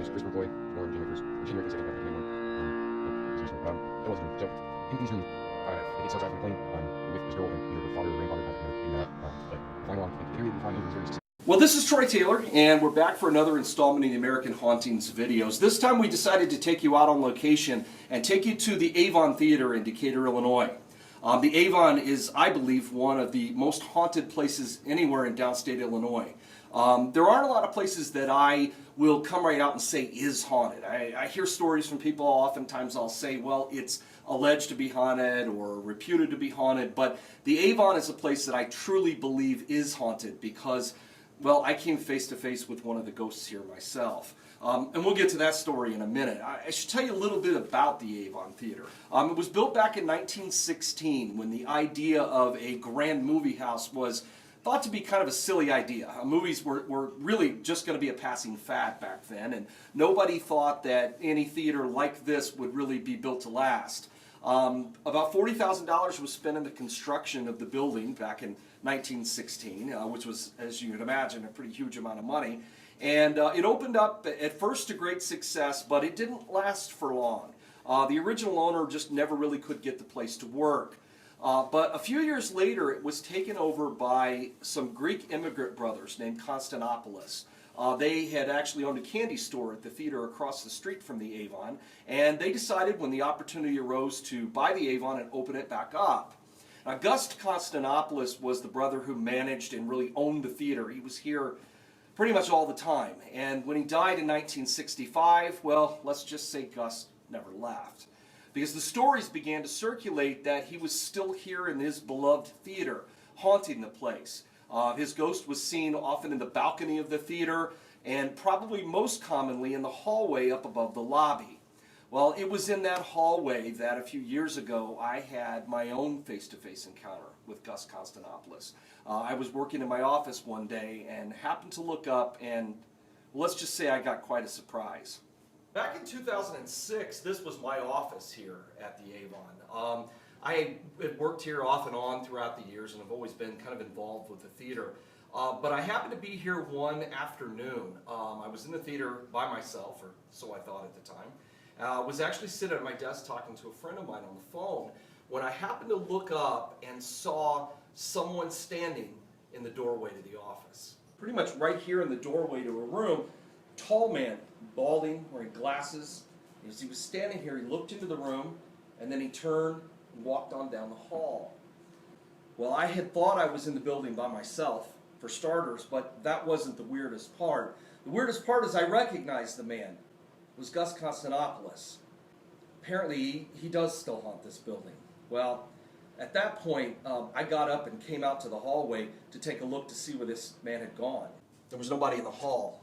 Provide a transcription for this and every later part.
is Christopher Boy, or Jim Akers, Jim Akers, I think I can that wasn't him. So, in these room, it starts out with a plane, with this girl and either her father or grandfather back in that, but final on, the area we find over is very. Well, this is Troy Taylor, and we're back for another installment in the American Hauntings videos. This time we decided to take you out on location and take you to the Avon Theater in Decatur, Illinois. The Avon is, I believe, one of the most haunted places anywhere in downstate Illinois. There aren't a lot of places that I will come right out and say is haunted. I hear stories from people, oftentimes I'll say, well, it's alleged to be haunted or reputed to be haunted, but the Avon is a place that I truly believe is haunted because, well, I came face to face with one of the ghosts here myself. And we'll get to that story in a minute. I should tell you a little bit about the Avon Theater. It was built back in 1916 when the idea of a grand movie house was thought to be kind of a silly idea. Movies were really just going to be a passing fad back then, and nobody thought that any theater like this would really be built to last. About $40,000 was spent in the construction of the building back in 1916, which was, as you can imagine, a pretty huge amount of money. And it opened up at first to great success, but it didn't last for long. The original owner just never really could get the place to work. But a few years later, it was taken over by some Greek immigrant brothers named Constantopoulos. They had actually owned a candy store at the theater across the street from the Avon, and they decided when the opportunity arose to buy the Avon and open it back up. Now, Gus Constantopoulos was the brother who managed and really owned the theater. He was here pretty much all the time, and when he died in 1965, well, let's just say Gus never left. Because the stories began to circulate that he was still here in his beloved theater, haunting the place. His ghost was seen often in the balcony of the theater, and probably most commonly in the hallway up above the lobby. Well, it was in that hallway that a few years ago I had my own face-to-face encounter with Gus Constantopoulos. I was working in my office one day and happened to look up, and let's just say I got quite a surprise. Back in 2006, this was my office here at the Avon. I had worked here off and on throughout the years and have always been kind of involved with the theater. But I happened to be here one afternoon. I was in the theater by myself, or so I thought at the time. I was actually sitting at my desk talking to a friend of mine on the phone when I happened to look up and saw someone standing in the doorway to the office. Pretty much right here in the doorway to a room, tall man, balding, wearing glasses. As he was standing here, he looked into the room, and then he turned and walked on down the hall. Well, I had thought I was in the building by myself, for starters, but that wasn't the weirdest part. The weirdest part is I recognized the man. It was Gus Constantopoulos. Apparently, he does still haunt this building. Well, at that point, I got up and came out to the hallway to take a look to see where this man had gone. There was nobody in the hall.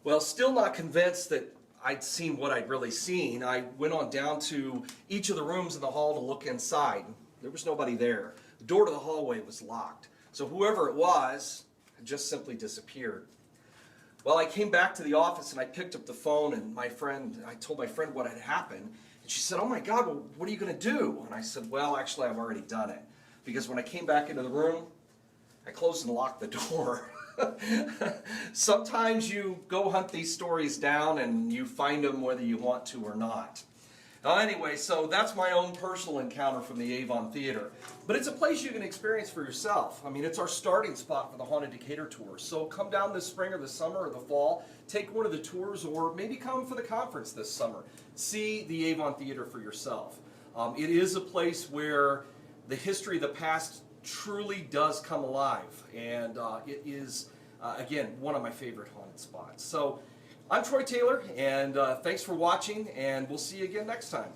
Well, still not convinced that I'd seen what I'd really seen, I went on down to each of the rooms in the hall to look inside. There was nobody there. The door to the hallway was locked. So whoever it was had just simply disappeared. Well, I came back to the office and I picked up the phone and I told my friend what had happened. And she said, "Oh my God, well, what are you going to do?" And I said, "Well, actually, I've already done it." Because when I came back into the room, I closed and locked the door. Sometimes you go hunt these stories down and you find them whether you want to or not. Anyway, so that's my own personal encounter from the Avon Theater. But it's a place you can experience for yourself. I mean, it's our starting spot for the Haunted Decatur tour. So come down this spring or the summer or the fall, take one of the tours, or maybe come for the conference this summer. See the Avon Theater for yourself. It is a place where the history of the past truly does come alive, and it is, again, one of my favorite haunted spots. So I'm Troy Taylor, and thanks for watching, and we'll see you again next time.